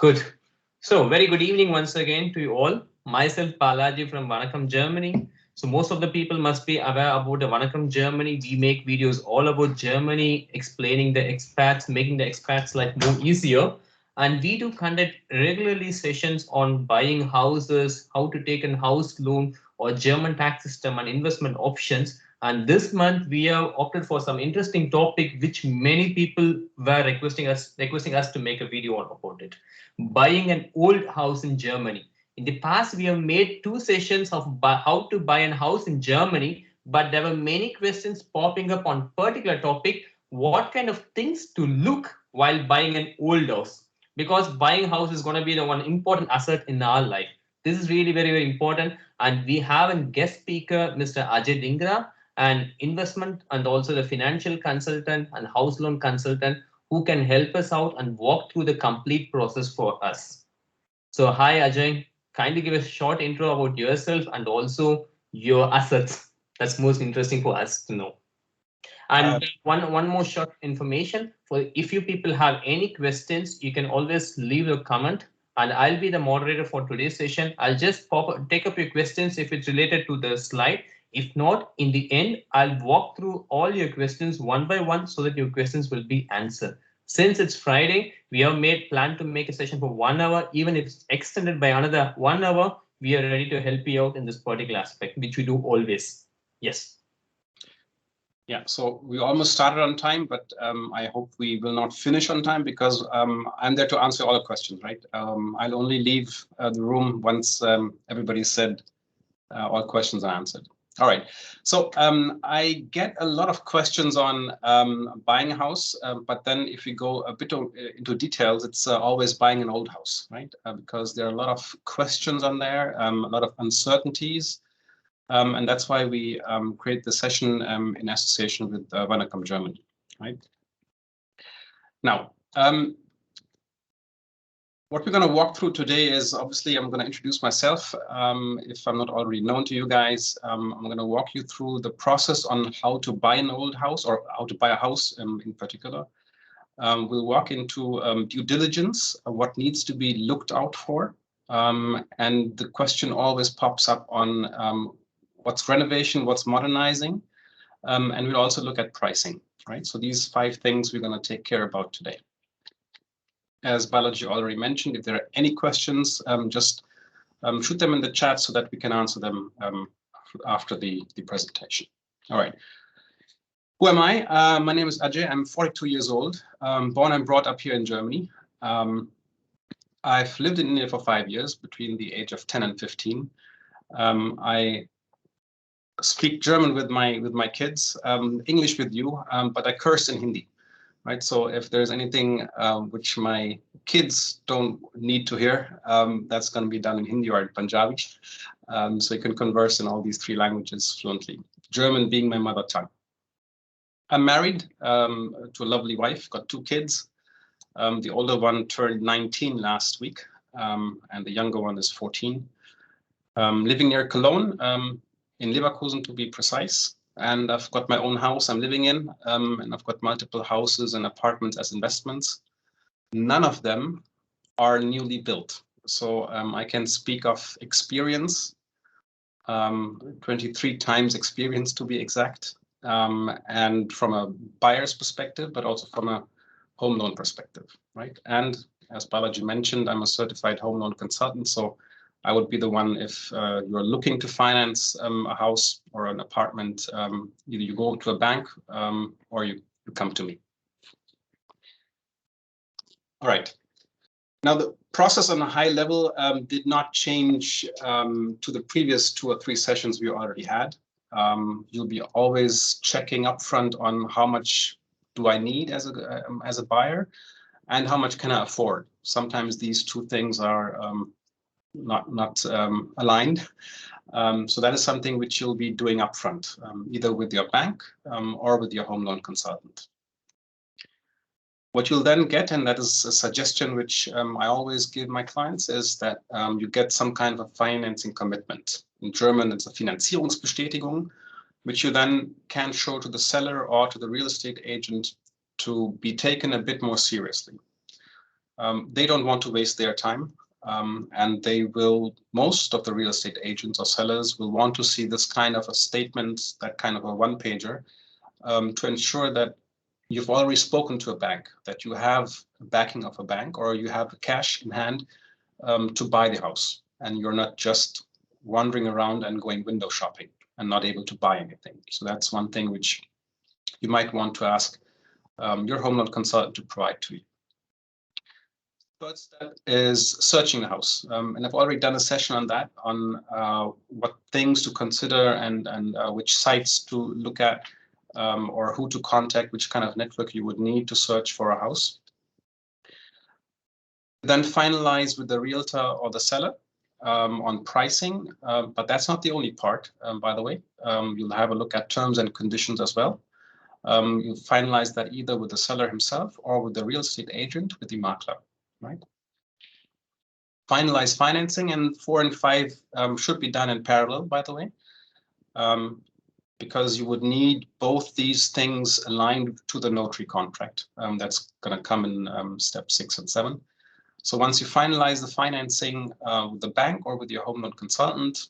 Good. So, very good evening once again to you all. Myself, Balaji from Vanakkam, Germany. So, most of the people must be aware about the Vanakkam, Germany. We make videos all about Germany, explaining the expats, making the expats life more easier. And we do conduct regularly sessions on buying houses, how to take a house loan, or German tax system and investment options. And this month we have opted for some interesting topic which many people were requesting us to make a video on about it. Buying an old house in Germany. In the past, we have made two sessions of how to buy a house in Germany, but there were many questions popping up on particular topic. What kind of things to look while buying an old house? Because buying house is going to be the one important asset in our life. This is really very, very important. And we have a guest speaker, Mr. Ajay Dingra, an investment and also the financial consultant and house loan consultant who can help us out and walk through the complete process for us. So hi Ajay, kindly give a short intro about yourself and also your assets. That's most interesting for us to know. And one more short information for if you people have any questions, you can always leave a comment and I'll be the moderator for today's session. I'll just take up your questions if it's related to the slide. If not, in the end, I'll walk through all your questions one by one so that your questions will be answered. Since it's Friday, we have made plan to make a session for 1 hour. Even if it's extended by another 1 hour, we are ready to help you out in this particular aspect, which we do always. Yes. Yeah, so we almost started on time, but I hope we will not finish on time because I'm there to answer all the questions, right? I'll only leave the room once everybody said all questions are answered. All right, so I get a lot of questions on buying a house, but then if we go a bit into details, it's always buying an old house, right? Because there are a lot of questions on there, a lot of uncertainties. And that's why we create the session in association with Vanakkam, Germany, right? Now, what we're going to walk through today is obviously I'm going to introduce myself. If I'm not already known to you guys, I'm going to walk you through the process on how to buy an old house or how to buy a house in particular. We'll walk into due diligence, what needs to be looked out for. And the question always pops up on what's renovation, what's modernizing, and we'll also look at pricing, right? So these 5 things we're going to take care about today. As Balaji already mentioned, if there are any questions, just shoot them in the chat so that we can answer them after the presentation. All right. Who am I? My name is Ajay. I'm 42 years old, born and brought up here in Germany. I've lived in India for 5 years, between the age of 10 and 15. I speak German with my kids, English with you, but I curse in Hindi. Right, so if there's anything which my kids don't need to hear, that's going to be done in Hindi or in Punjabi. So you can converse in all these 3 languages fluently, German being my mother tongue. I'm married to a lovely wife, got 2 kids. The older one turned 19 last week, and the younger one is 14. Living near Cologne, in Leverkusen to be precise. And I've got my own house I'm living in, and I've got multiple houses and apartments as investments. None of them are newly built. So I can speak of experience, 23 times experience to be exact, and from a buyer's perspective, but also from a home loan perspective, right? And as Balaji mentioned, I'm a certified home loan consultant, so I would be the one if you're looking to finance a house or an apartment, either you go to a bank or you come to me. All right. Now, the process on a high level did not change to the previous 2 or 3 sessions we already had. You'll be always checking upfront on how much do I need as a buyer and how much can I afford. Sometimes these 2 things are not aligned. So that is something which you'll be doing upfront, either with your bank or with your home loan consultant. What you'll then get, and that is a suggestion which I always give my clients, is that you get some kind of a financing commitment. In German, it's a Finanzierungsbestätigung, which you then can show to the seller or to the real estate agent to be taken a bit more seriously. they don't want to waste their time. And most of the real estate agents or sellers will want to see this kind of a statement, that kind of a one-pager, to ensure that you've already spoken to a bank, that you have backing of a bank, or you have cash in hand to buy the house, and you're not just wandering around and going window shopping and not able to buy anything. So that's one thing which you might want to ask your home loan consultant to provide to you. Third step is searching the house, and I've already done a session on that, on what things to consider and which sites to look at, or who to contact, which kind of network you would need to search for a house. Then finalize with the realtor or the seller on pricing, but that's not the only part, by the way. You'll have a look at terms and conditions as well. You finalize that either with the seller himself or with the real estate agent, with the makler, right? Finalize financing, and 4 and 5 should be done in parallel, by the way, because you would need both these things aligned to the notary contract. That's going to come in step 6 and 7. So once you finalize the financing with the bank or with your home loan consultant,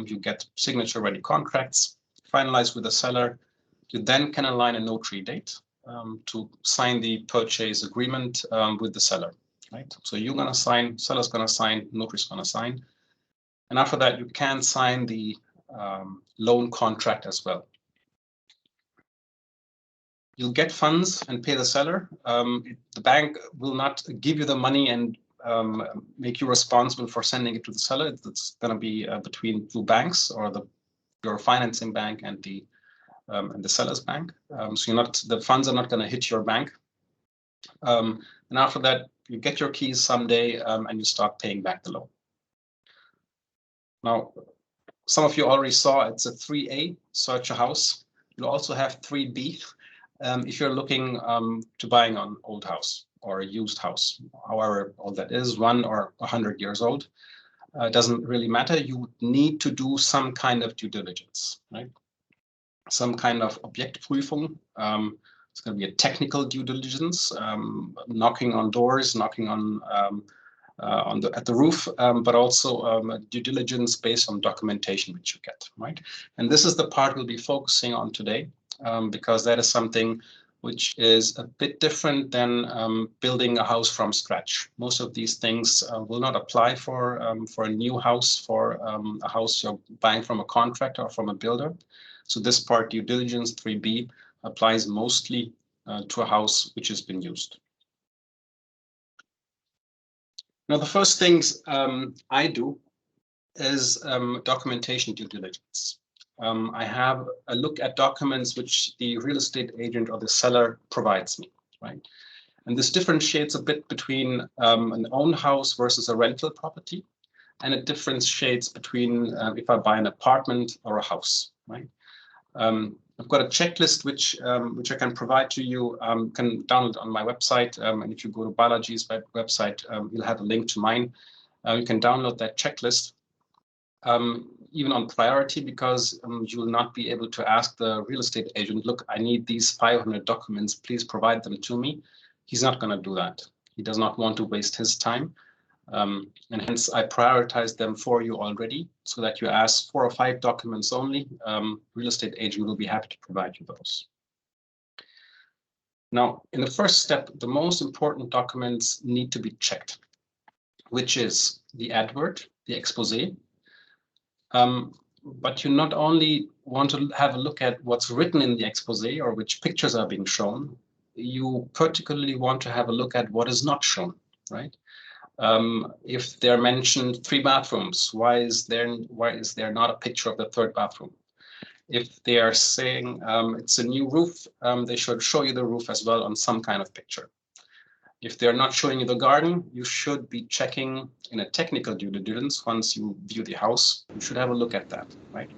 you get signature-ready contracts. Finalize with the seller. You then can align a notary date to sign the purchase agreement with the seller, right? So you're going to sign, seller's going to sign, notary's going to sign. And after that, you can sign the loan contract as well. You'll get funds and pay the seller. The bank will not give you the money and make you responsible for sending it to the seller. It's going to be between 2 banks, or your financing bank and the seller's bank. So the funds are not going to hit your bank. And after that, you get your keys someday, and you start paying back the loan. Now, some of you already saw it's a 3A, search a house. You'll also have 3B. If you're looking to buying an old house or a used house, however old that is, 1 or 100 years old, it doesn't really matter. You need to do some kind of due diligence, right? Some kind of Objektprüfung. It's going to be a technical due diligence, knocking on doors, knocking on at the roof, but also due diligence based on documentation which you get, right? And this is the part we'll be focusing on today. Because that is something which is a bit different than building a house from scratch. Most of these things will not apply for a new house, for a house you're buying from a contractor or from a builder. So this part, due diligence 3B, applies mostly to a house which has been used. Now, the first things I do is documentation due diligence. I have a look at documents which the real estate agent or the seller provides me, right? And this differentiates a bit between an owned house versus a rental property, and it differentiates between if I buy an apartment or a house, right? I've got a checklist which I can provide to you, can download on my website, and if you go to Balaji's website, you'll have a link to mine. You can download that checklist. Even on priority, because you will not be able to ask the real estate agent, look, I need these 500 documents, please provide them to me. He's not going to do that. He does not want to waste his time. And hence I prioritize them for you already, so that you ask 4 or 5 documents only. Real estate agent will be happy to provide you those. Now, in the first step, the most important documents need to be checked, which is the advert, the expose. But you not only want to have a look at what's written in the expose or which pictures are being shown, you particularly want to have a look at what is not shown, right? If they're mentioned 3 bathrooms, why is there not a picture of the 3rd bathroom? If they are saying it's a new roof, they should show you the roof as well on some kind of picture. If they're not showing you the garden, you should be checking in a technical due diligence. Once you view the house, you should have a look at that, right?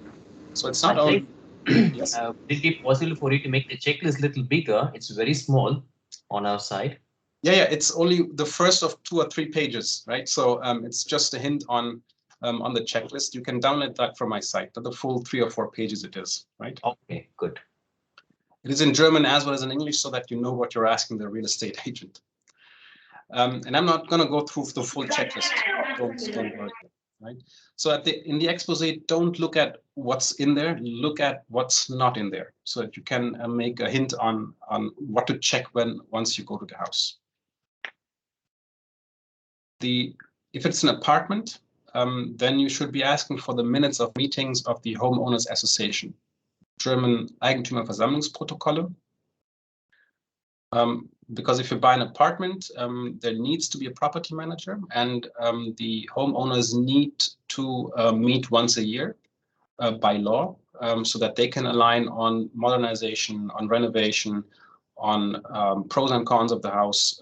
So it's not only... Yes? Would it be possible for you to make the checklist a little bigger? It's very small on our side. Yeah, it's only the first of 2 or 3 pages, right? So it's just a hint on the checklist. You can download that from my site, but the full 3 or 4 pages it is, right? Okay, good. It is in German as well as in English, so that you know what you're asking the real estate agent. And I'm not going to go through the full checklist. Don't worry. Right. So in the expose, don't look at what's in there. Look at what's not in there, so that you can make a hint on what to check once you go to the house. If it's an apartment, then you should be asking for the minutes of meetings of the homeowners association, German Eigentümerversammlungsprotokolle. Because if you buy an apartment, there needs to be a property manager, and the homeowners need to meet once a year by law, so that they can align on modernization, on renovation, on pros and cons of the house.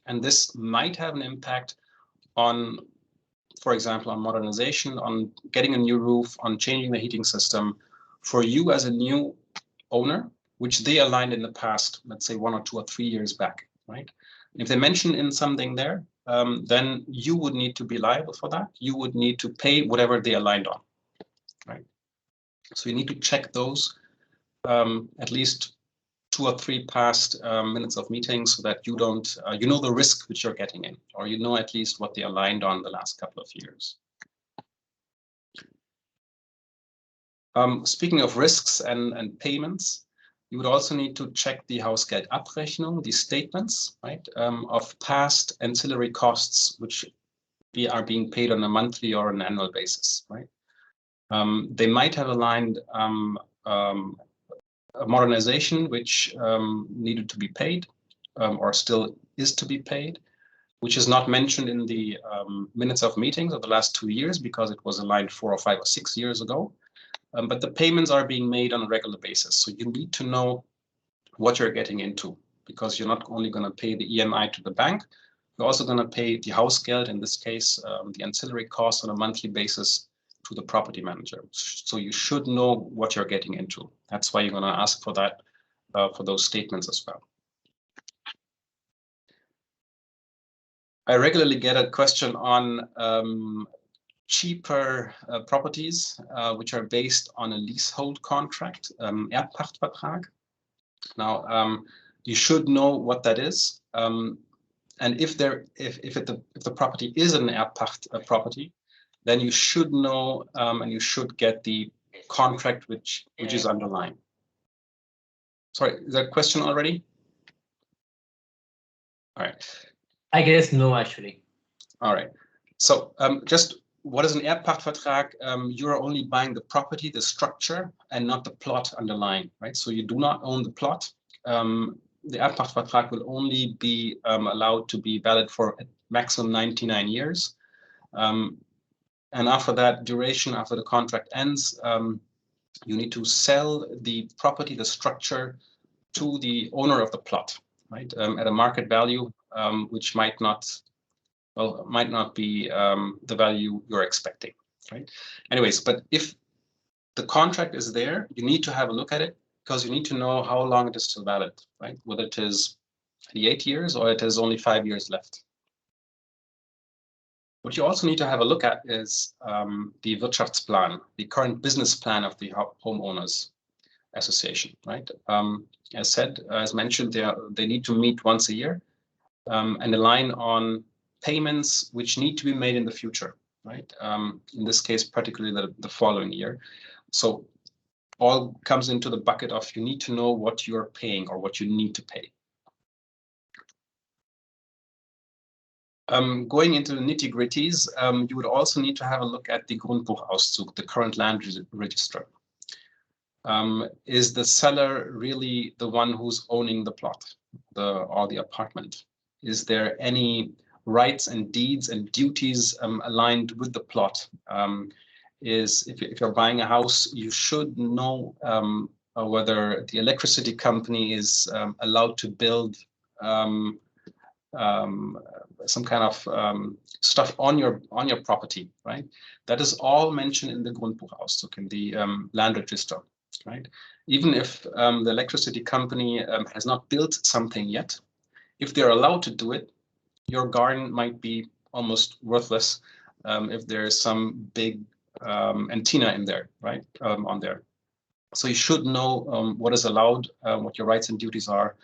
And this might have an impact on, for example, on modernization, on getting a new roof, on changing the heating system for you as a new owner, which they aligned in the past, let's say 1 or 2 or 3 years back, right? If they mention in something there, then you would need to be liable for that. You would need to pay whatever they aligned on, right? So you need to check those at least 2 or 3 past minutes of meetings, so that you don't, you know the risk which you're getting in, or you know at least what they aligned on the last couple of years. Speaking of risks and payments, you would also need to check the Hausgeldabrechnung, the statements, right, of past ancillary costs which are being paid on a monthly or an annual basis, right? They might have aligned a modernization which needed to be paid, or still is to be paid, which is not mentioned in the minutes of meetings of the last 2 years because it was aligned 4 or 5 or 6 years ago. But the payments are being made on a regular basis. So you need to know what you're getting into, because you're not only going to pay the EMI to the bank, you're also going to pay the Hausgeld, in this case, the ancillary costs on a monthly basis to the property manager. So you should know what you're getting into. That's why you're going to ask for that, for those statements as well. I regularly get a question on cheaper properties which are based on a leasehold contract, Erbpachtvertrag. Now, you should know what that is, and if the property is an Erbpacht property, then you should know and you should get the contract which is underlying. Sorry, is that a question already? All right. I guess no, actually. All right. So just what is an Erbpachtvertrag? You're only buying the property, the structure, and not the plot underlying, right? So you do not own the plot. The Erbpachtvertrag will only be allowed to be valid for a maximum 99 years. And after that duration, after the contract ends, you need to sell the property, the structure, to the owner of the plot, right? At a market value, which might not be the value you're expecting, right? Anyways, but if the contract is there, you need to have a look at it, because you need to know how long it is still valid, right? Whether it is the 8 years or it has only 5 years left. What you also need to have a look at is the Wirtschaftsplan, the current business plan of the homeowners association, right? As mentioned, they need to meet once a year and align on payments which need to be made in the future, right? In this case, particularly the following year. So all comes into the bucket of you need to know what you're paying or what you need to pay. Going into the nitty-gritties, you would also need to have a look at the Grundbuchauszug, the current land register. Is the seller really the one who's owning the plot or the apartment? Is there any rights and deeds and duties aligned with the plot? If you're buying a house, you should know whether the electricity company is allowed to build some kind of stuff on your property, right? That is all mentioned in the Grundbuchauszug, in the land register, right? Even if the electricity company has not built something yet, if they're allowed to do it, your garden might be almost worthless if there is some big antenna in there, right? On there. So you should know what is allowed, what your rights and duties are,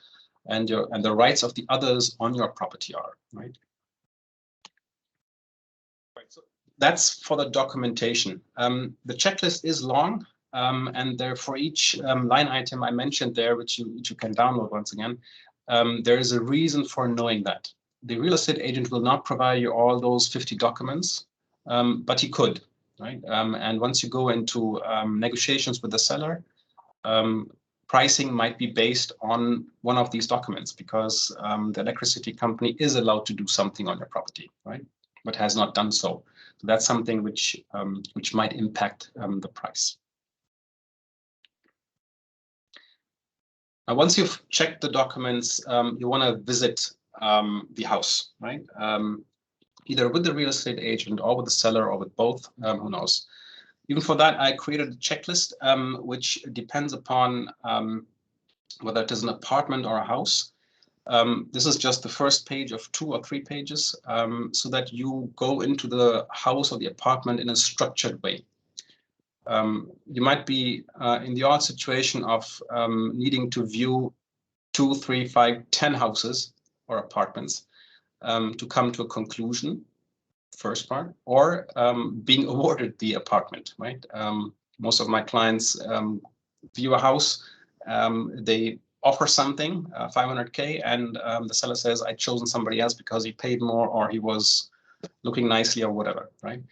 and the rights of the others on your property are, right? So that's for the documentation. The checklist is long, and there for each line item I mentioned there, which you can download once again, there is a reason for knowing that. The real estate agent will not provide you all those 50 documents, but he could, right? And once you go into negotiations with the seller, pricing might be based on one of these documents, because the electricity company is allowed to do something on your property, right? But has not done so. So that's something which might impact the price. Now, once you've checked the documents, you want to visit the house, right? Either with the real estate agent or with the seller or with both, who knows? Even for that, I created a checklist, which depends upon whether it is an apartment or a house. This is just the first page of 2 or 3 pages, so that you go into the house or the apartment in a structured way. You might be in the odd situation of needing to view 2, 3, 5, 10 houses or apartments to come to a conclusion, first part, or being awarded the apartment, right? Most of my clients view a house, they offer something, 500K, and the seller says, I've chosen somebody else because he paid more or he was looking nicely or whatever, right?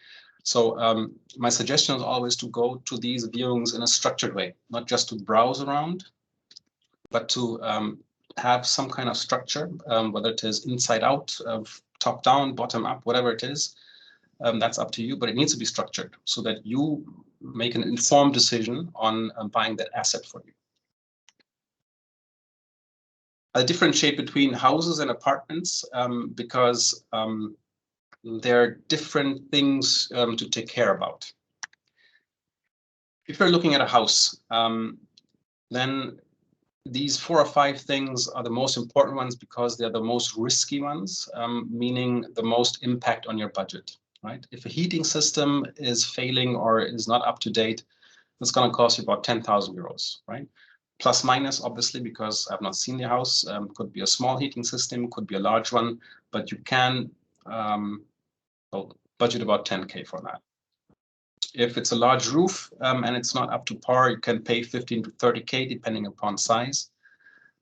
So my suggestion is always to go to these viewings in a structured way, not just to browse around, but to have some kind of structure, whether it is inside out, top down, bottom up, whatever it is. That's up to you, but it needs to be structured so that you make an informed decision on buying that asset for you. I differentiate between houses and apartments because there are different things to take care about. If you're looking at a house, then these 4 or 5 things are the most important ones because they're the most risky ones, meaning the most impact on your budget, right? If a heating system is failing or is not up to date, it's going to cost you about 10,000 euros, right? Plus minus, obviously, because I've not seen the house. Could be a small heating system, could be a large one, but you can budget about 10K for that. If it's a large roof and it's not up to par, you can pay 15 to 30K depending upon size.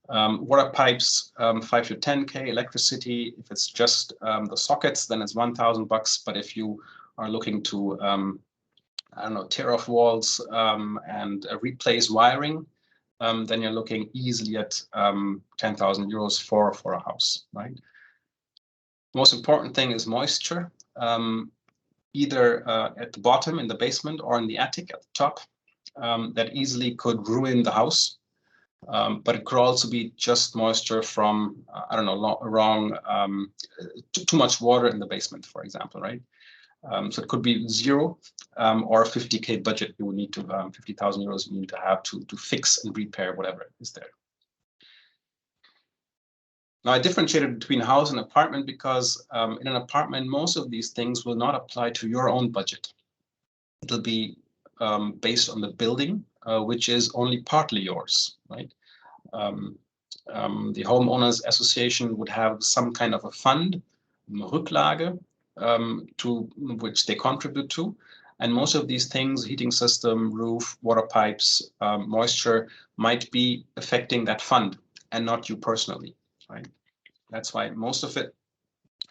Water pipes, 5 to 10K. Electricity, if it's just the sockets, then it's 1,000 bucks. But if you are looking to, I don't know, tear off walls and replace wiring, then you're looking easily at 10,000 euros for a house, right? Most important thing is moisture. Either at the bottom in the basement or in the attic at the top, that easily could ruin the house. But it could also be just moisture from, I don't know, too much water in the basement, for example, right? So it could be 0 or a 50K budget. You will need to 50,000 euros you need to have to fix and repair whatever is there. Now, I differentiated between house and apartment because in an apartment, most of these things will not apply to your own budget. It'll be based on the building, which is only partly yours, right? The homeowners association would have some kind of a fund, Rücklage, to which they contribute to. And most of these things, heating system, roof, water pipes, moisture, might be affecting that fund and not you personally. Right? That's why most of it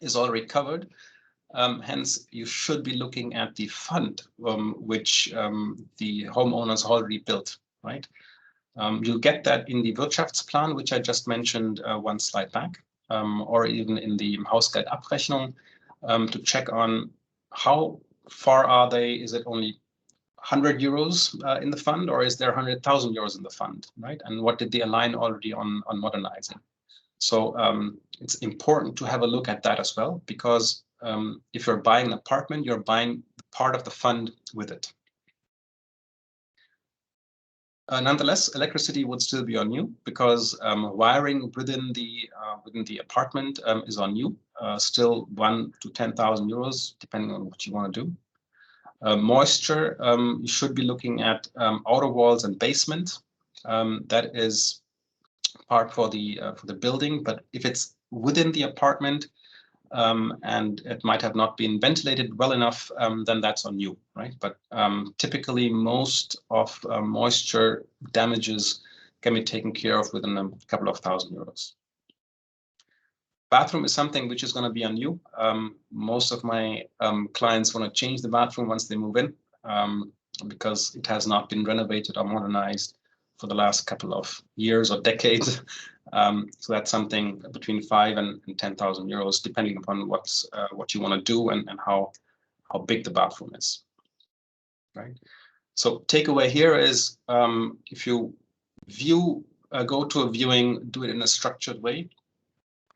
is already covered. Hence, you should be looking at the fund, which the homeowners already built, right? You'll get that in the Wirtschaftsplan, which I just mentioned one slide back, or even in the Hausgeldabrechnung, to check on how far are they. Is it only 100 euros in the fund, or is there 100,000 euros in the fund, right? And what did they align already on modernizing? So it's important to have a look at that as well, because if you're buying an apartment, you're buying part of the fund with it. Nonetheless, electricity would still be on you because wiring within the apartment is on you. Still 1 to 10,000 euros, depending on what you want to do. Moisture, you should be looking at outer walls and basement. That is part for the building, but if it's within the apartment and it might have not been ventilated well enough, then that's on you, right? But typically most of moisture damages can be taken care of within a couple of €1,000. Bathroom is something which is going to be on you. Most of my clients want to change the bathroom once they move in because it has not been renovated or modernized for the last couple of years or decades. So that's something between €5,000 and €10,000, depending upon what you want to do and how big the bathroom is. Right. So takeaway here is if you go to a viewing, do it in a structured way.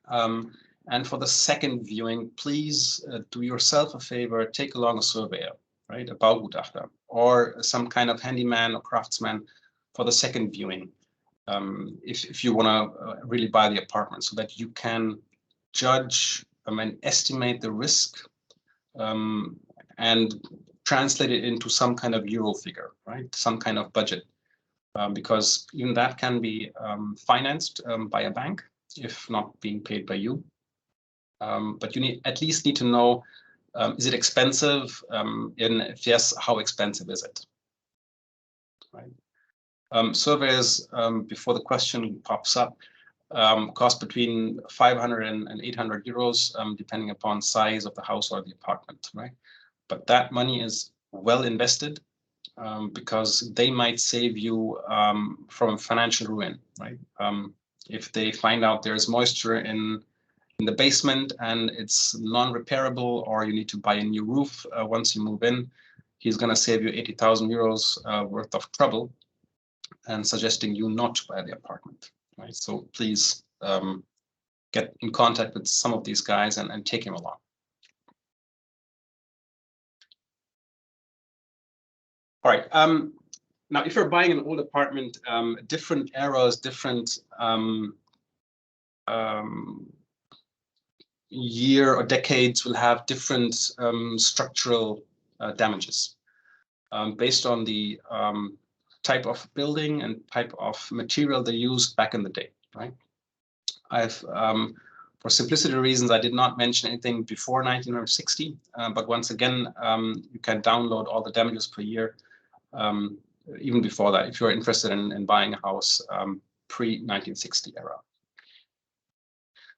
And for the second viewing, please do yourself a favor, take along a surveyor, right, a Baugutachter, or some kind of handyman or craftsman for the second viewing, if you want to really buy the apartment, so that you can judge and estimate the risk and translate it into some kind of euro figure, right, some kind of budget, because even that can be financed by a bank, if not being paid by you. But you at least need to know, is it expensive? And if yes, how expensive is it? Right. Surveys, before the question pops up, cost between €500 and €800, depending upon size of the house or the apartment, right? But that money is well invested because they might save you from financial ruin, right? If they find out there's moisture in the basement and it's non-repairable, or you need to buy a new roof once you move in, he's going to save you €80,000 worth of trouble and suggesting you not to buy the apartment, right? So please get in contact with some of these guys and take him along. All right. Now, if you're buying an old apartment, different eras, different year or decades will have different structural damages based on the type of building and type of material they used back in the day, right? For simplicity reasons, I did not mention anything before 1960, but once again, you can download all the damages per year, even before that, if you're interested in buying a house pre-1960 era.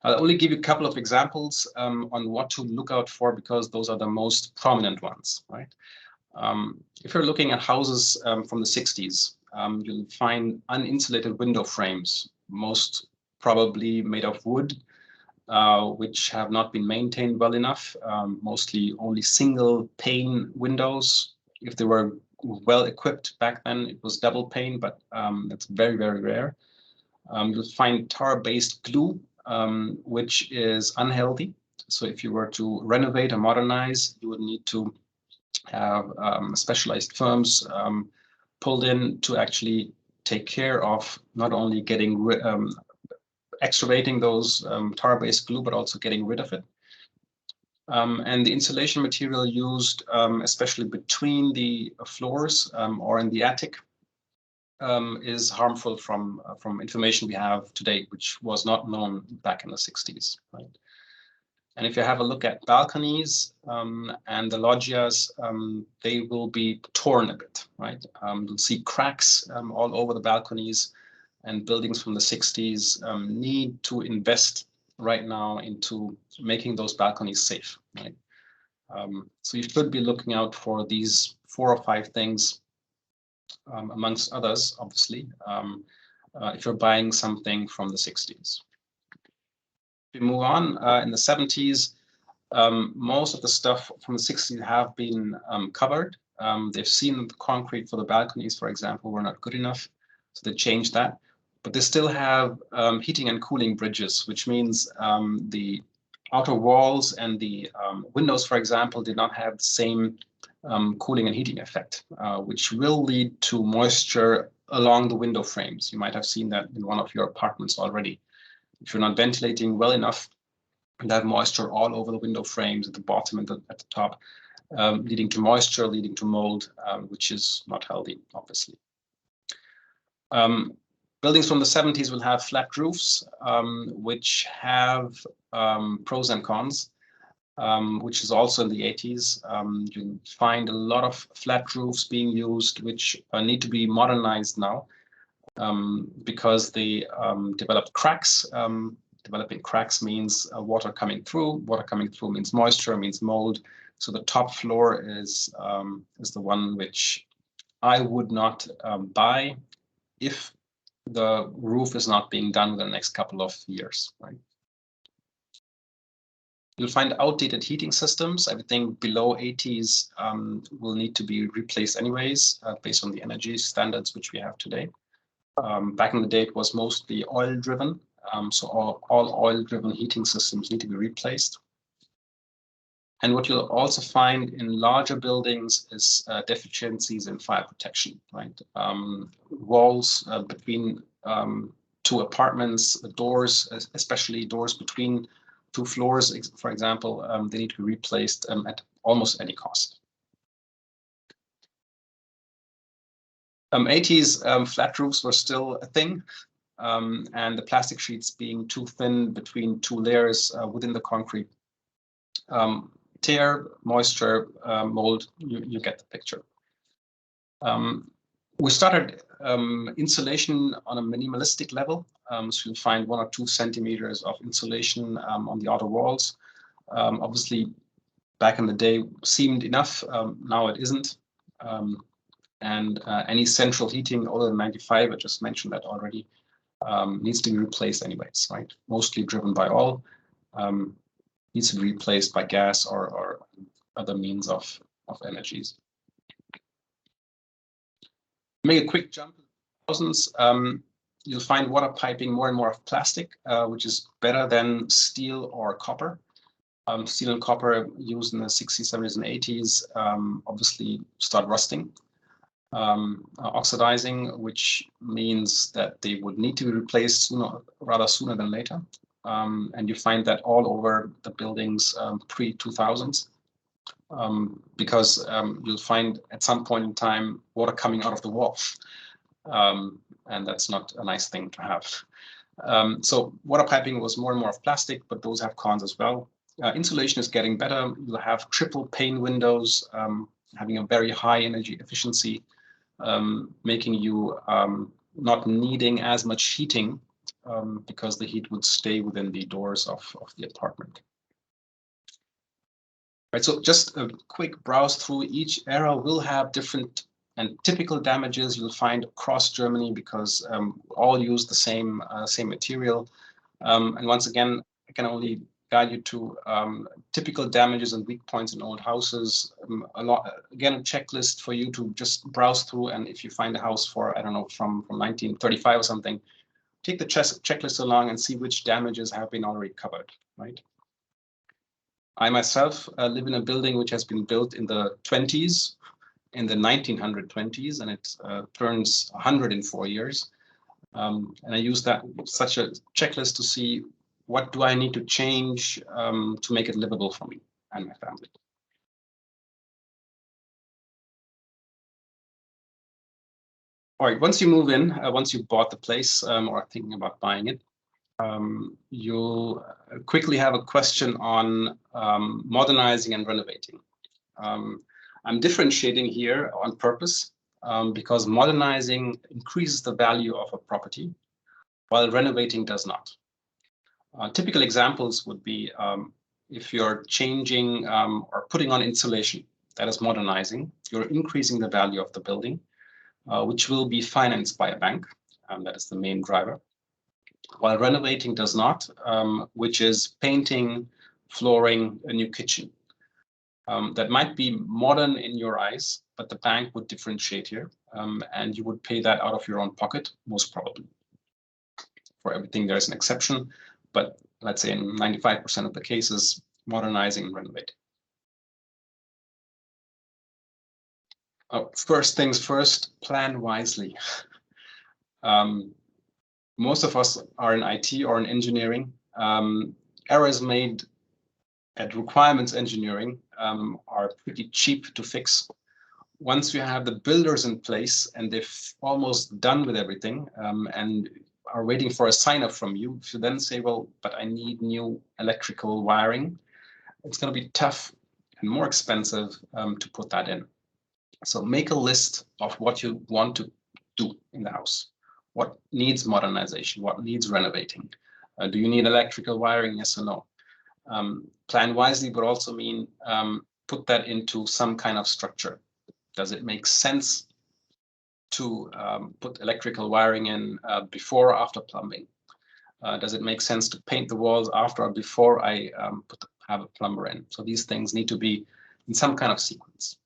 I'll only give you a couple of examples on what to look out for, because those are the most prominent ones, right? If you're looking at houses from the 60s, you'll find uninsulated window frames, most probably made of wood, which have not been maintained well enough, mostly only single pane windows. If they were well equipped back then, it was double pane, but that's very, very rare. You'll find tar-based glue, which is unhealthy. So if you were to renovate or modernize, you would need to have specialized firms pulled in to actually take care of not only getting excavating those tar-based glue, but also getting rid of it. And the insulation material used, especially between the floors or in the attic, is harmful from information we have today, which was not known back in the 60s, right? And if you have a look at balconies and the loggias, they will be torn a bit, right? You'll see cracks all over the balconies, and buildings from the 60s need to invest right now into making those balconies safe, right? So you should be looking out for these 4 or 5 things, amongst others, obviously, if you're buying something from the 60s. If we move on, in the 70s, most of the stuff from the 60s have been covered. They've seen the concrete for the balconies, for example, were not good enough, so they changed that. But they still have heating and cooling bridges, which means the outer walls and the windows, for example, did not have the same cooling and heating effect, which will lead to moisture along the window frames. You might have seen that in one of your apartments already. If you're not ventilating well enough, you have moisture all over the window frames, at the bottom and at the top, leading to moisture, leading to mold, which is not healthy, obviously. Buildings from the 70s will have flat roofs, which have pros and cons, which is also in the 80s. You find a lot of flat roofs being used, which need to be modernized now because they developed cracks. Developing cracks means water coming through. Water coming through means moisture, means mold. So the top floor is the one which I would not buy if the roof is not being done within the next couple of years, right? You'll find outdated heating systems. Everything below 80s will need to be replaced anyways, based on the energy standards which we have today. Back in the day, it was mostly oil-driven. So all oil-driven heating systems need to be replaced. And what you'll also find in larger buildings is deficiencies in fire protection, right? Walls between two apartments, doors, especially doors between two floors, for example, they need to be replaced at almost any cost. 80s flat roofs were still a thing, and the plastic sheets being too thin between two layers within the concrete tear, moisture, mold, you get the picture. We started insulation on a minimalistic level. So you'll find 1 or 2 centimeters of insulation on the outer walls. Obviously, back in the day seemed enough. Now it isn't. And any central heating older than 95, I just mentioned that already, needs to be replaced anyways, right? Mostly driven by oil. Needs to be replaced by gas or other means of energies. Make a quick jump to the thousands. You'll find water piping more and more of plastic, which is better than steel or copper. Steel and copper used in the 60s, 70s, and 80s obviously start rusting, oxidizing, which means that they would need to be replaced rather sooner than later. And you find that all over the buildings pre-2000s. Because you'll find at some point in time water coming out of the wall, and that's not a nice thing to have. So water piping was more and more of plastic, but those have cons as well. Insulation is getting better. You'll have triple pane windows, having a very high energy efficiency, making you not needing as much heating because the heat would stay within the doors of the apartment. Right, so just a quick browse through. Each era will have different and typical damages you'll find across Germany because all use the same material. And once again, I can only guide you to typical damages and weak points in old houses. Again, a checklist for you to just browse through. And if you find a house for, I don't know, from 1935 or something, take the checklist along and see which damages have been already covered, right? I myself live in a building which has been built in the 20s, in the 1920s, and it turns 100 in 4 years. And I use such a checklist to see what do I need to change to make it livable for me and my family. All right, once you move in, once you bought the place or are thinking about buying it, you'll quickly have a question on modernizing and renovating. I'm differentiating here on purpose because modernizing increases the value of a property, while renovating does not. Typical examples would be if you're changing or putting on insulation, that is modernizing. You're increasing the value of the building, which will be financed by a bank. That is the main driver. While renovating does not, which is painting, flooring, a new kitchen. That might be modern in your eyes, but the bank would differentiate here, and you would pay that out of your own pocket, most probably. For everything, there's an exception, but let's say in 95% of the cases, modernizing and renovating. First things first, plan wisely. Most of us are in IT or in engineering. Errors made at requirements engineering are pretty cheap to fix. once you have the builders in place and they've almost done with everything and are waiting for a sign off from you, if you then say, well, but I need new electrical wiring, it's going to be tough and more expensive to put that in. So make a list of what you want to do in the house. What needs modernization? What needs renovating? Do you need electrical wiring? Yes or no? Plan wisely would also mean put that into some kind of structure. Does it make sense to put electrical wiring in before or after plumbing? Does it make sense to paint the walls after or before I have a plumber in? So these things need to be in some kind of sequence.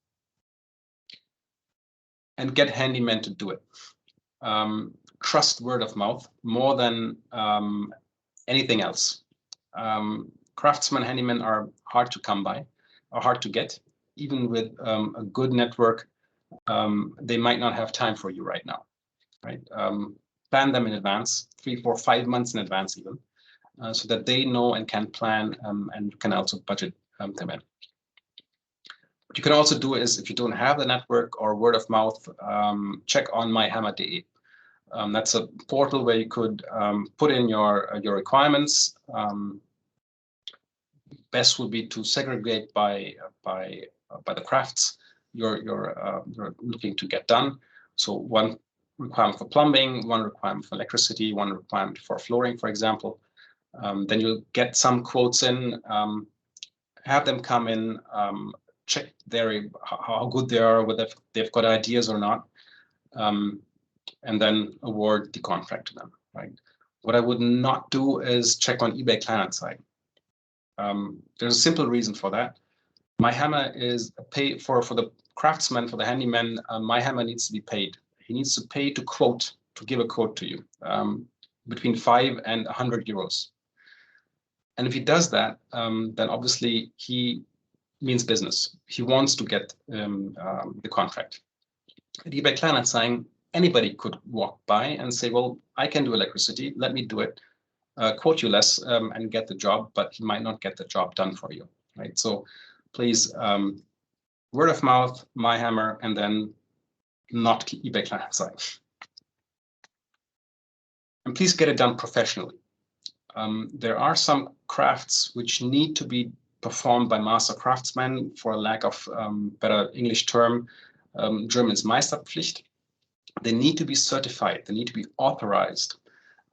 And get handymen to do it. Trust word of mouth more than anything else. Craftsmen, handymen are hard to come by, are hard to get. Even with a good network, they might not have time for you right now, right? Plan them in advance, 3, 4, 5 months in advance even, so that they know and can plan and can also budget them in. What you can also do is, if you don't have the network or word of mouth, check on myhammer.de. That's a portal where you could put in your requirements. Best would be to segregate by the crafts you're looking to get done. So one requirement for plumbing, one requirement for electricity, one requirement for flooring, for example. Then you'll get some quotes in, have them come in, check how good they are, whether they've got ideas or not, and then award the contract to them, right? What I would not do is check on eBay Kleinanzeigen. There's a simple reason for that. My hammer is paid for the craftsman, for the handyman. My hammer needs to be paid. He needs to pay to quote, to give a quote to you, between 5 and 100 euros. And if he does that, then obviously he means business. He wants to get the contract. At eBay Kleinanzeigen, anybody could walk by and say, well, I can do electricity, let me do it, quote you less and get the job, but he might not get the job done for you, right? So please, word of mouth, my hammer, and then not eBay Kleinanzeigen. And please get it done professionally. There are some crafts which need to be performed by master craftsmen, for a lack of better English term. German is Meisterpflicht. They need to be certified. They need to be authorized.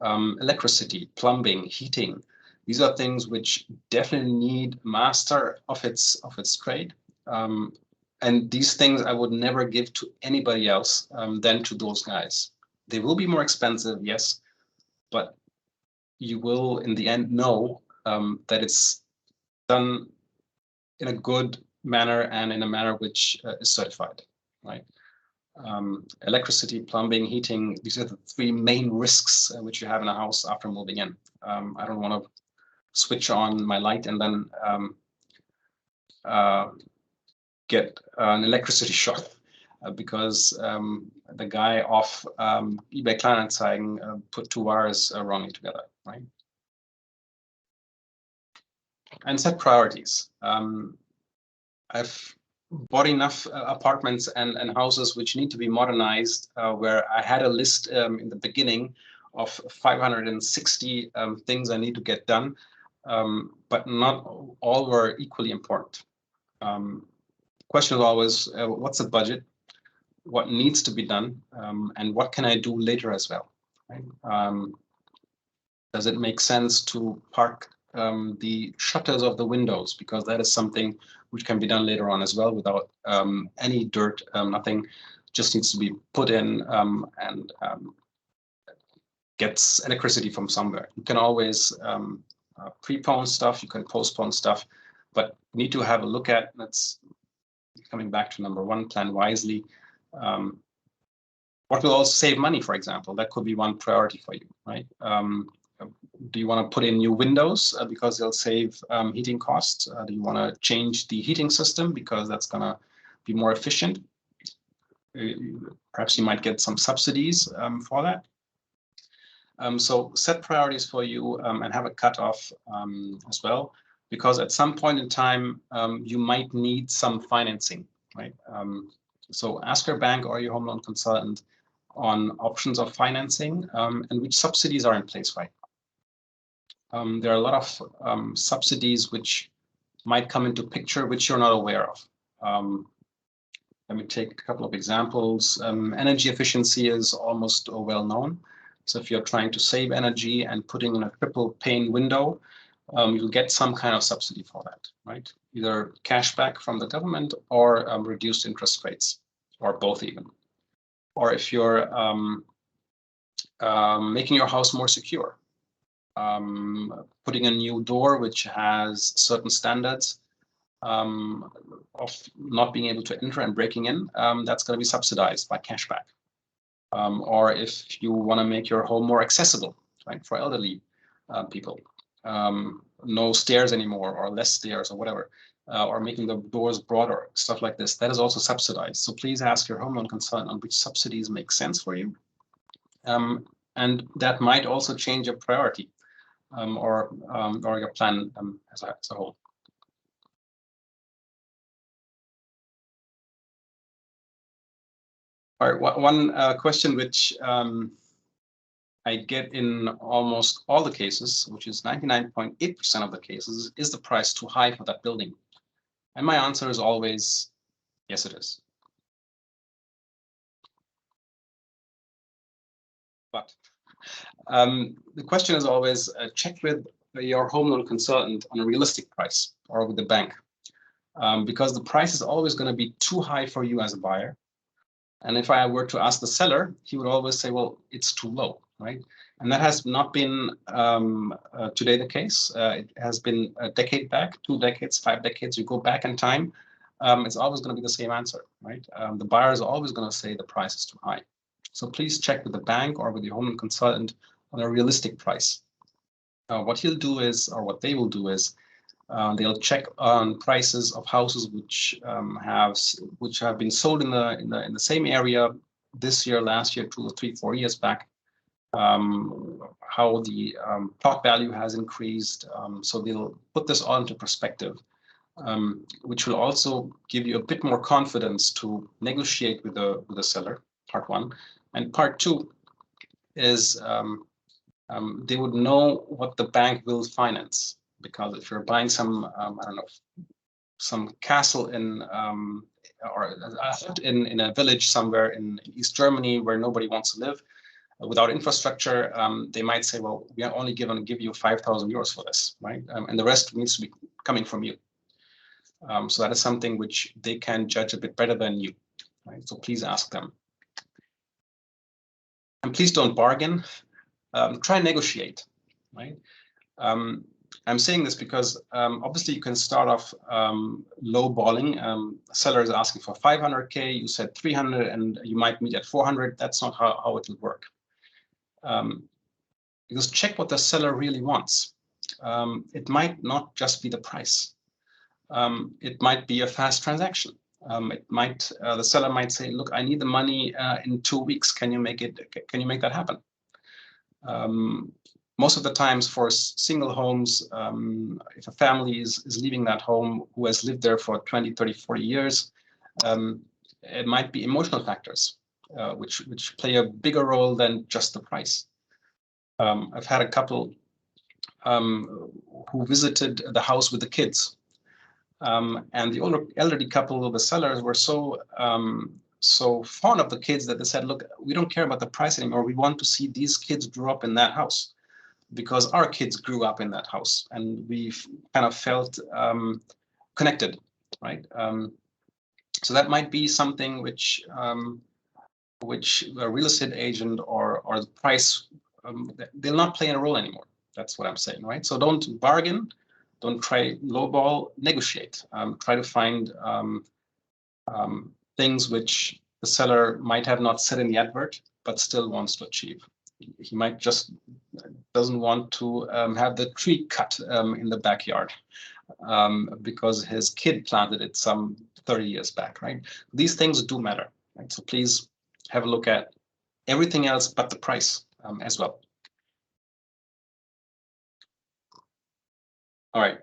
Electricity, plumbing, heating. These are things which definitely need master of its trade. And these things I would never give to anybody else than to those guys. They will be more expensive, yes, but you will in the end know that it's done in a good manner and in a manner which is certified, right? Electricity, plumbing, heating, these are the 3 main risks which you have in a house after moving in. I don't want to switch on my light and then get an electricity shock because the guy off eBay Kleinanzeigen put 2 wires wrongly together, right? And set priorities. I've bought enough apartments and houses which need to be modernized, where I had a list in the beginning of 560 things I need to get done, but not all were equally important. Question is always, what's the budget? What needs to be done? And what can I do later as well? Right? Does it make sense to park the shutters of the windows, because that is something which can be done later on as well without any dirt, nothing, just needs to be put in and gets electricity from somewhere. You can always prepone stuff, you can postpone stuff, but you need to have a look at, that's coming back to number 1, plan wisely. What will also save money, for example? That could be one priority for you, right? Do you want to put in new windows because they'll save heating costs? Do you want to change the heating system because that's going to be more efficient? Perhaps you might get some subsidies for that. So set priorities for you and have a cutoff as well, because at some point in time, you might need some financing, right? So ask your bank or your home loan consultant on options of financing and which subsidies are in place right now. There are a lot of subsidies which might come into picture which you're not aware of. Let me take a couple of examples. Energy efficiency is almost well known. So if you're trying to save energy and putting in a triple pane window, you'll get some kind of subsidy for that, right? Either cash back from the government or reduced interest rates, or both even. Or if you're making your house more secure, putting a new door which has certain standards of not being able to enter and breaking in, that's going to be subsidized by cashback. Or if you want to make your home more accessible, right, for elderly people, no stairs anymore or less stairs or whatever, or making the doors broader, stuff like this, that is also subsidized. So please ask your home loan consultant on which subsidies make sense for you. And that might also change your priority or your plan as a whole. All right, one question which I get in almost all the cases, which is 99.8% of the cases, is the price too high for that building? And my answer is always, yes, it is. But the question is always check with your home loan consultant on a realistic price or with the bank, because the price is always going to be too high for you as a buyer. And if I were to ask the seller, he would always say, well, it's too low, right? And that has not been today the case. It has been a decade back, 2 decades, 5 decades. You go back in time, it's always going to be the same answer, right? The buyer is always going to say the price is too high. So please check with the bank or with your home consultant on a realistic price. What he'll do is, or what they will do is, they'll check on prices of houses which have been sold in the same area this year, last year, 2 or 3, 4 years back. How the plot value has increased. So they'll put this all into perspective, which will also give you a bit more confidence to negotiate with the seller. Part 1, and part 2 is they would know what the bank will finance. Because if you're buying some, I don't know, some castle in or a hut in a village somewhere in East Germany where nobody wants to live without infrastructure, they might say, well, we are only going to give you 5,000 euros for this, right? And the rest needs to be coming from you. So that is something which they can judge a bit better than you, right? So please ask them. And please don't bargain. Try and negotiate, right? I'm saying this because obviously you can start off low balling. Seller is asking for 500K, you said 300, and you might meet at 400. That's not how it will work. Because check what the seller really wants. It might not just be the price. It might be a fast transaction. The seller might say, look, I need the money in 2 weeks. Can you make that happen? Most of the times for single homes, if a family is leaving that home who has lived there for 20, 30, 40 years, it might be emotional factors, which play a bigger role than just the price. I've had a couple who visited the house with the kids, and the elderly couple, the sellers, were so fond of the kids that they said, look, we don't care about the price anymore. We want to see these kids grow up in that house, because our kids grew up in that house and we've kind of felt connected, right? So that might be something which a real estate agent or the price, they'll not play a role anymore. That's what I'm saying, right? So don't bargain, don't try lowball, negotiate. Try to find things which the seller might have not said in the advert, but still wants to achieve. He might just doesn't want to have the tree cut in the backyard because his kid planted it some 30 years back, right? These things do matter, right? So please have a look at everything else but the price as well. All right.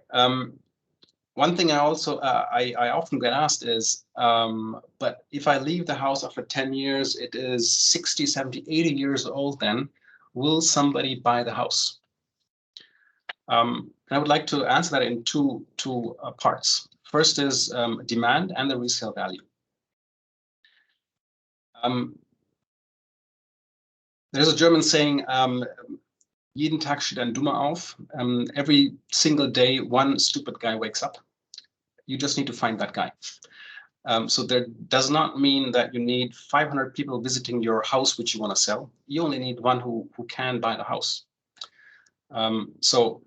One thing I also I often get asked is, but if I leave the house after 10 years, it is 60, 70, 80 years old, then will somebody buy the house? I would like to answer that in two parts. First is demand and the resale value. There's a German saying, jeden Tag steht ein Dummer auf. Every single day, one stupid guy wakes up. You just need to find that guy. So that does not mean that you need 500 people visiting your house, which you want to sell. You only need one who can buy the house. So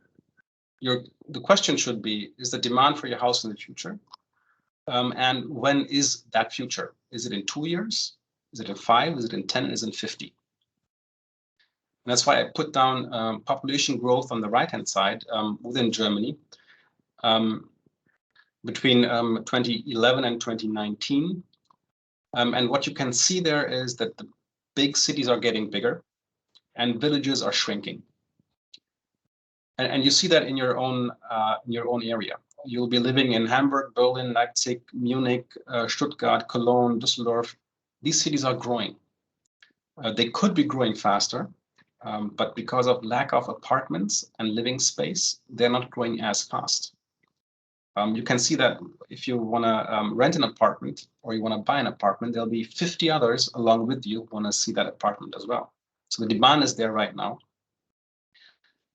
the question should be, is the demand for your house in the future? And when is that future? Is it in 2 years? Is it in 5? Is it in 10? Is it in 50? And that's why I put down population growth on the right-hand side within Germany. Between 2011 and 2019. And what you can see there is that the big cities are getting bigger and villages are shrinking. And you see that in your own area. You'll be living in Hamburg, Berlin, Leipzig, Munich, Stuttgart, Cologne, Düsseldorf. These cities are growing. They could be growing faster, but because of lack of apartments and living space, they're not growing as fast. You can see that if you want to rent an apartment or you want to buy an apartment, there'll be 50 others along with you who want to see that apartment as well. So the demand is there right now.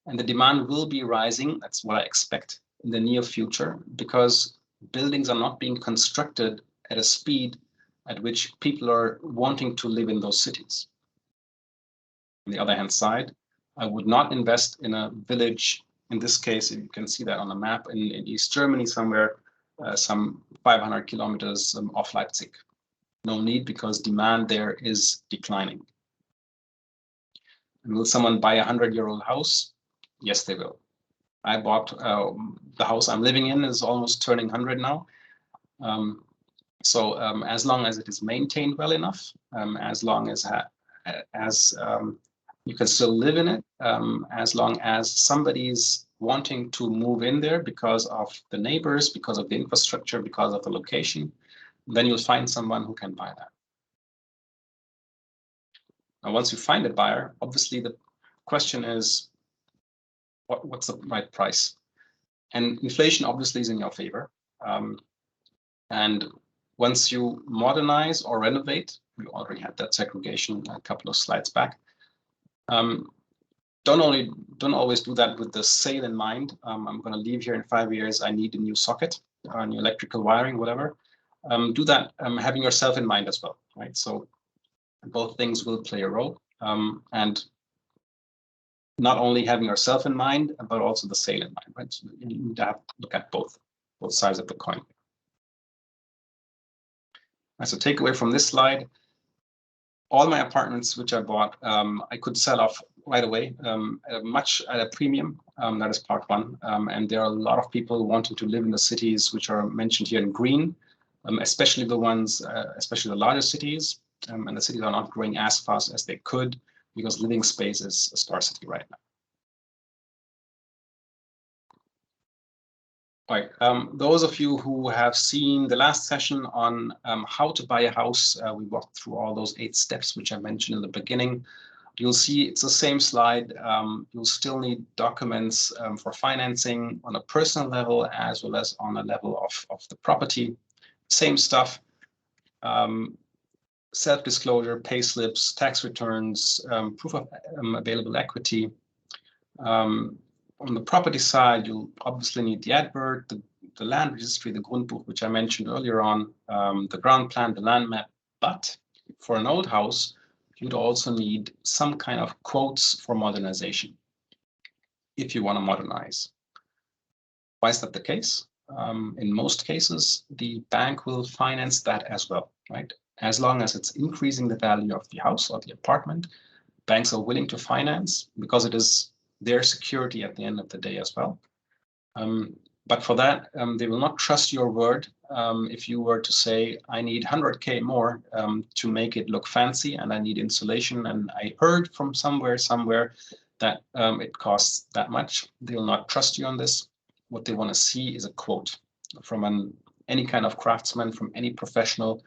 And the demand will be rising. That's what I expect in the near future, because buildings are not being constructed at a speed at which people are wanting to live in those cities. On the other hand side, I would not invest in a village. In this case, you can see that on the map in East Germany somewhere, some 500 kilometers off Leipzig. No need, because demand there is declining. And will someone buy a 100-year-old house? Yes, they will. I bought the house I'm living in is almost turning 100 now. So as long as it is maintained well enough, as long as you can still live in it, as long as somebody's wanting to move in there because of the neighbors, because of the infrastructure, because of the location, then you'll find someone who can buy that. Now, once you find a buyer, obviously the question is, what's the right price? And inflation obviously is in your favor. And once you modernize or renovate, we already had that segregation a couple of slides back. Don't always do that with the sale in mind. I'm going to leave here in 5 years. I need a new socket, or new electrical wiring, whatever. Do that having yourself in mind as well, right? So both things will play a role, and not only having yourself in mind, but also the sale in mind, right? So you need to look at both sides of the coin. Right, so takeaway from this slide: all my apartments which I bought, I could sell off right away, at a premium. That is part one. And there are a lot of people wanting to live in the cities which are mentioned here in green, especially the ones, especially the larger cities. And the cities are not growing as fast as they could, because living space is a scarcity right now. All right, those of you who have seen the last session on how to buy a house, we walked through all those 8 steps which I mentioned in the beginning. You'll see it's the same slide. You'll still need documents for financing on a personal level as well as on a level of the property. Same stuff. Self-disclosure, pay slips, tax returns, proof of available equity. On the property side, you'll obviously need the advert, the land registry, the Grundbuch, which I mentioned earlier on, the ground plan, the land map. But for an old house, you'd also need some kind of quotes for modernization if you want to modernize. Why is that the case? In most cases, the bank will finance that as well, right? As long as it's increasing the value of the house or the apartment, banks are willing to finance, because it is their security at the end of the day as well. But for that, they will not trust your word if you were to say, I need 100K more to make it look fancy, and I need insulation, and I heard from somewhere that it costs that much. They will not trust you on this. What they want to see is a quote. from any kind of craftsman, from any professional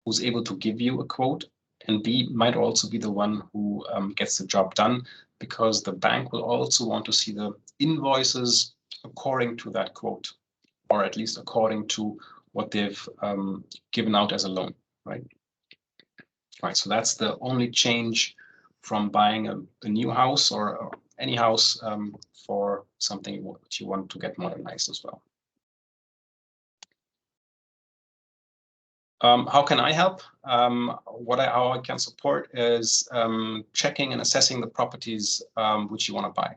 who's able to give you a quote, and B, might also be the one who gets the job done, because the bank will also want to see the invoices according to that quote, or at least according to what they've given out as a loan, right? Right, so that's the only change from buying a new house or any house for something that you want to get modernized as well. How can I help? How I can support is checking and assessing the properties which you want to buy.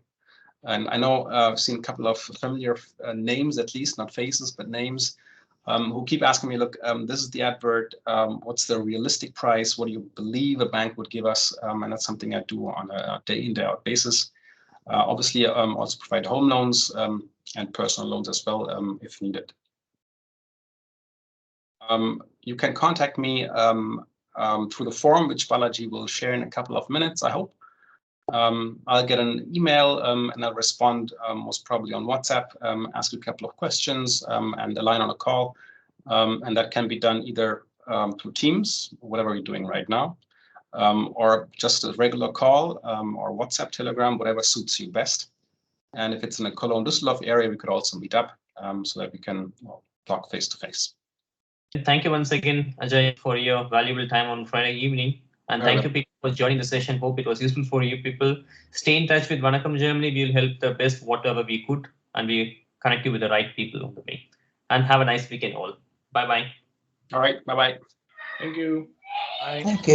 And I know I've seen a couple of familiar names, at least not faces, but names, who keep asking me, look, this is the advert. What's the realistic price? What do you believe a bank would give us? And that's something I do on a day in, day out basis. Obviously, also provide home loans and personal loans as well if needed. You can contact me through the form, which Balaji will share in a couple of minutes, I hope. I'll get an email and I'll respond most probably on WhatsApp, ask you a couple of questions and align on a call. And that can be done either through Teams, whatever you're doing right now, or just a regular call or WhatsApp, Telegram, whatever suits you best. And if it's in the Cologne Düsseldorf area, we could also meet up so that we can talk face to face. Thank you once again, Ajay, for your valuable time on Friday evening. And thank you people for joining the session. Hope it was useful for you people. Stay in touch with Vanakkam Germany. We will help the best whatever we could, and we connect you with the right people on the way. And have a nice weekend all. Bye-bye. All right. Bye-bye. Thank you. Bye. Thank you.